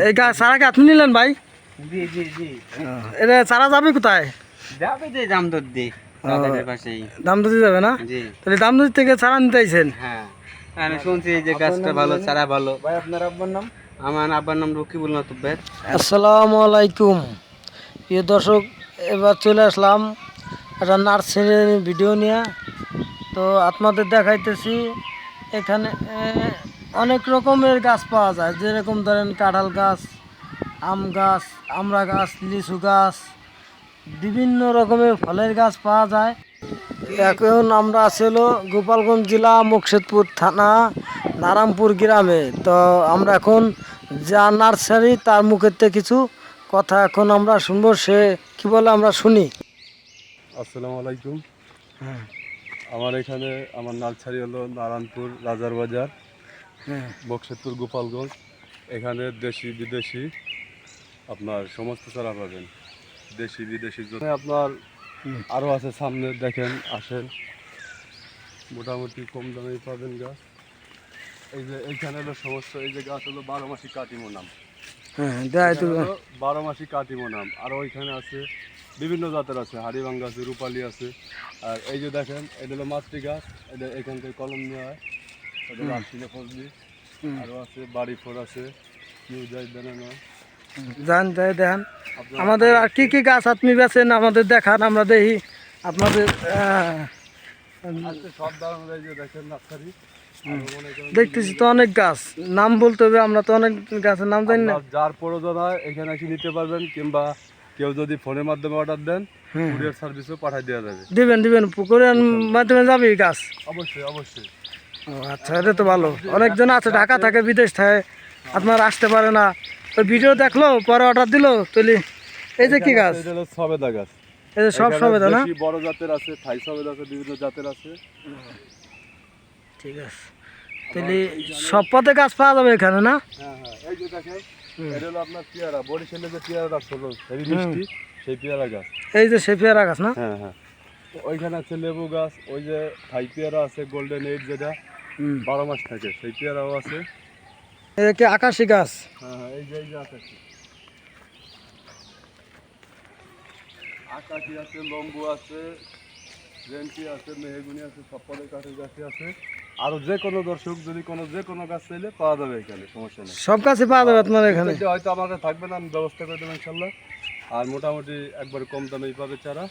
এই চারা কি আপনি নিলেন ভাই? জি জি জি। এটা চারা যাবে কোথায়? যাবে যে জামদুদ্দি বাজারের পাশেই। দামদুজি যাবে না? জি তাহলে দামদুজি থেকে চারা নিতে আইছেন? হ্যাঁ, আমি শুনছি যে গাছটা ভালো, চারা ভালো। ভাই আপনার আব্বার নাম? আমার আব্বার নাম রকিবুল মাতুব্বের। আসসালামু আলাইকুম প্রিয় দর্শক, এবার চলে আসলাম একটা নার্সারির ভিডিও নিয়ে। তো আপনাদের দেখাইতেছি এখানে অনেক রকমের গাছ পাওয়া যায়, যেরকম ধরেন কাঁঠাল গাছ, আম গাছ, আমড়া গাছ, লিচু গাছ, বিভিন্ন রকমের ফলের গাছ পাওয়া যায়। এখন আমরা আছি হলো গোপালগঞ্জ জেলা মুকশেদপুর থানা নারায়ণপুর গ্রামে। তো আমরা এখন যা নার্সারি তার মুখের থেকে কিছু কথা এখন আমরা শুনবো, সে কি বলে আমরা শুনি। আসসালামু আলাইকুম। হ্যাঁ আমার এখানে আমার নার্সারি হলো নারায়ণপুর রাজার বাজার, হ্যাঁ বক্সেরপুর গোপালগঞ্জ। এখানে দেশি বিদেশি আপনার সমস্ত চারা পাবেন, দেশি বিদেশি আপনার আরও আছে সামনে, দেখেন আসেন, মোটামুটি কম দামে পাবেন গাছ। এই যে এইখানে হলো সমস্ত, এই যে গাছ হলো 12 মাসি কাটিমো নাম, হ্যাঁ দেয় তো। 12 মাসি কাটিমো নাম। আর ওইখানে আছে বিভিন্ন জাতের আছে, হাড়িভাঙ্গা আছে, রূপালি আছে। আর এই যে দেখেন, এটা হলো মাতৃ গাছ, এটা এখান থেকে কলম নেওয়া হয়, এটা রাশিলে ফজলি। আরও আছে বাড়ি ফোর আছে, নিউ জাইড বানানো। জান দেয় দেন আমাদের আর কি কি গাছ আপনি বেছেন আমাদের দেখান, আমরা দেখি আপনাদের আজকে সব ধরনের, এই যে দেখেন নার্সারি। দেখতেছি তো অনেক গাছ, নাম বলতে হবে, আমরা তো অনেক গাছের নাম জানি না। আপনার যার প্রয়োজন হয় এখানে এসে নিতে পারবেন, কিংবা কেউ যদি ফোনের মাধ্যমে অর্ডার দেন, কুরিয়ার সার্ভিসও পাঠিয়ে দেওয়া যাবে। দিবেন দিবেন পুকুরের মাধ্যমে যাবে এই গাছ? অবশ্যই অবশ্যই। ও আচ্ছা, এটা তো ভালো। অনেকজন আছে ঢাকা থাকে, বিদেশ থাকে, আপনার আসতে পারে না, ওই ভিডিও দেখলো পরে অর্ডার দিলো তুলি। এই যে কি গাছ? এটা হলো সবেদা গাছ। এই যে সব সবেদা না? দেশি বড় জাতের আছে, থাই সবেদা আছে, বিভিন্ন জাতের আছে। ঠিক আছে, তাহলে সব পথে গাছ পাওয়া যাবে এখানে না? হ্যাঁ হ্যাঁ, এই যে দেখেন, এটা হলো আপনার পেয়ারা, বরিশালে যে পেয়ারা গাছ হলো হেভি মিষ্টি, সেই পেয়ারা গাছ। এই যে সে পেয়ারা গাছ না? হ্যাঁ হ্যাঁ, ওইখানে আছে লেবু গাছ, ওই যে থাই পেয়ারা আছে, গোল্ডেন এইট, যেটা 12 মাস থাকে, সেই পেয়ারাও আছে। এটা কি আকাশি গাছ? হ্যাঁ হ্যাঁ, এই যে আকাশি, আকাশি আছে, লম্বু আছে, রেন্টি আছে, মেহগুনি আছে, সব পদের কাঠের গাছই আছে। আরো যে কোনো দর্শক যদি যে কোনো গাছ চাইলে পাওয়া যাবে এখানে, সমস্যা নেই। সব গাছে পাওয়া যাবে আপনার এখানে? হয়তো আমার কাছে থাকবে না, আমি ব্যবস্থা করে দেবো ইনশাল্লাহ। আর মোটামুটি একবার কম দামেই পাবে চারা।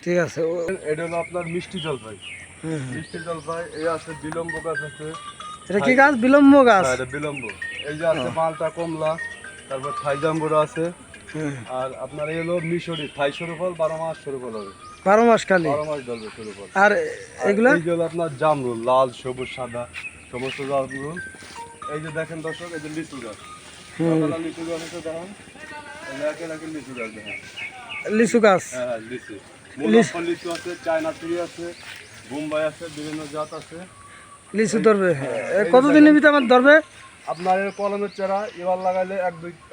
ঠিক আছে। এটা হলো আপনার মিষ্টি জলপাই। মিষ্টি জলপাই এই আছে, বিলম্ব গাছ আছে। এটা কি গাছ? বিলম্ব গাছ? হ্যাঁ, এটা বিলম্ব। এই যে আছে মালটা কমলা, তারপর থাই জাম্বুরা আছে। আর আপনার এই হলো মিশরি থাই সরু ফল, 12 মাস সরু ফল হবে, 12 মাস খালি? 12 মাস ধরবে সরু ফল। আর এগুলা? এই যে হলো আপনার জামরুল, লাল সবুজ সাদা সমস্ত জামরুল। এই যে দেখেন দর্শক, এই যে লিচু গাছ, লিচু গাছ আছে, দেখেন লিচু গাছ, দেখেন লিচু গাছ? হ্যাঁ হ্যাঁ, লিচু, মুলাফল লিচু আছে, চায়না ট্রি আছে, বোম্বাই আছে, বিভিন্ন জাত আছে। লিচু ধরবে কতদিনের ভিতরে আমার ধরবে? আপনার এর কলমের চারা এবার লাগাইলে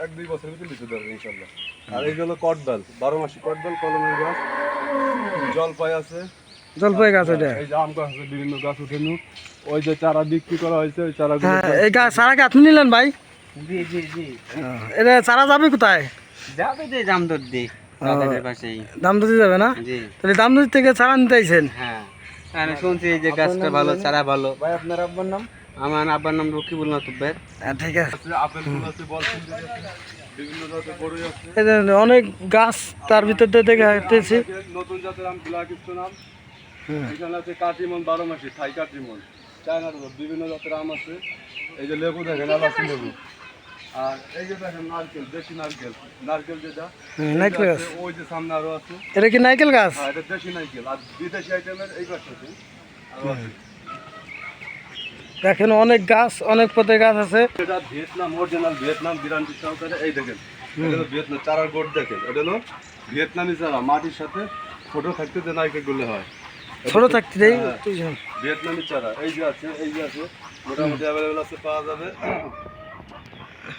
এক দুই বছরের ভিতরে লিচু ধরবে ইনশাল্লাহ। আর এই হলো কটবেল, 12 মাসি কটবেল, কলমের গাছ। জলপাই আছে, জলপাই গাছ? এটা এই যে আম গাছ আছে, বিভিন্ন গাছ উঠেনু। ওই যে চারা বিক্রি করা হয়েছে, ওই চারা এই গাছ চারা কি আপনি নিলেন ভাই? জি জি জি। এটা চারা যাবে কোথায়? যাবে যে জামদুদ্দি বাজারের পাশেই। দামদুজি যাবে না? জি তাহলে দামদুজি থেকে চারা নিতে আইছেন? হ্যাঁ, আমি শুনছি যে গাছটা ভালো, চারা ভালো। ভাই আপনার আব্বার নাম? আমার আব্বার নাম রকিবুল মাতুব্বের। ঠিক আছে। আপেল ফুল আছে, বলফুল আছে, বিভিন্ন জাতের বড়ই আছে। এই যে অনেক গাছ, তার ভিতর দিয়ে দেখাইতেছি নতুন জাতের আম, ব্ল্যাক স্টোন আম। এখানে আছে কাটিমন, 12 মাসি থাই কাটিমন, চায়নার বিভিন্ন জাতের আম আছে। এই যে লেবু দেখেন, এলাচি লেবু। আর এই যে দেখেন নারকেল, দেশি নারকেল, নারকেল যেটা নারকেল গাছ। ওই যে সামনে আরো আছে। এটা কি নারকেল গাছ? হ্যাঁ, এটা দেশি নারকেল। আর বিদেশি আইটেমের এই গাছ আছে, আরো আছে। দেখেন অনেক গাছ, অনেক পথে গাছ আছে। এটা ভিয়েতনাম, অরিজিনাল ভিয়েতনাম গ্যারান্টি সহকারে। এই দেখেন, এটা হলো ভিয়েতনাম চারার গোট, দেখেন এটা হলো ভিয়েতনামি চারা, মাটির সাথে ছোট থাকতে যে নারকেল গুলো হয়, ছোট থাকতে দেই ভিয়েতনামি চারা। এই যে আছে, এই যে আছে, মোটামুটি অ্যাভেলেবেল আছে, পাওয়া যাবে।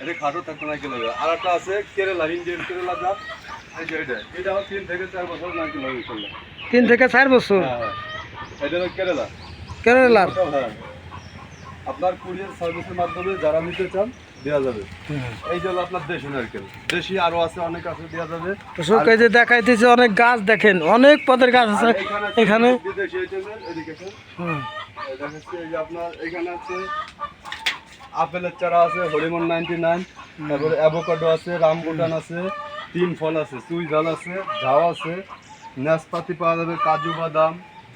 এটা খাটো থাকতে নারকেল হবে। আর একটা আছে কেরালা, ইন্ডিয়ান কেরালা জাত, এই যে এটা 3 থেকে 4 বছর নারকেল হবে ইনশাল্লাহ। 3 থেকে 4 বছর? হ্যাঁ হ্যাঁ, এটা হলো কেরালা। কেরালার? হ্যাঁ, আপনার কুরিয়ার সার্ভিসের মাধ্যমে যারা নিতে চান দেওয়া যাবে। হুম। এই যে হলো আপনার দেশি নারকেল, দেশি আরো আছে, অনেক আছে, দেওয়া যাবে। দর্শক এই যে দেখাইতেছে অনেক গাছ, দেখেন অনেক পদের গাছ আছে আর আছে এখানে। বিদেশি আইটেমের, এদিকে আছে। হুম। এই দেখাচ্ছি, এই যে আপনার এখানে আছে আপেলের চারা আছে, হরিমন 99, তারপরে অ্যাভোকাডো আছে, রামবুটান আছে, তিন ফল আছে, চুই ঝাল আছে, ঝাউ আছে, নাশপাতি পাওয়া যাবে, কাজু বাদাম,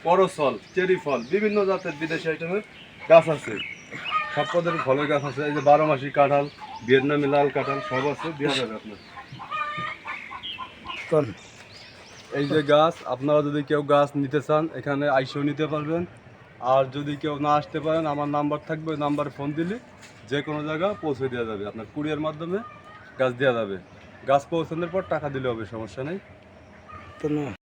করসল, চেরি ফল, বিভিন্ন জাতের বিদেশি আইটেমের গাছ আছে। সব পদের ফলের গাছ আছে। এই যে 12 মাসি কাঁঠাল, ভিয়েতনামি লাল কাঁঠাল সব আছে, দেওয়া যাবে আপনার। কোন? এই যে গাছ, আপনারা যদি কেউ গাছ নিতে চান এখানে আইসেও নিতে পারবেন। আর যদি কেউ না আসতে পারেন, আমার নাম্বার থাকবে, ওই নাম্বারে ফোন দিলে যে কোনো জায়গা পৌঁছে দেওয়া যাবে, আপনার কুরিয়ার মাধ্যমে গাছ দেওয়া যাবে। গাছ পৌঁছানোর পর টাকা দিলে হবে, সমস্যা নেই। তো না।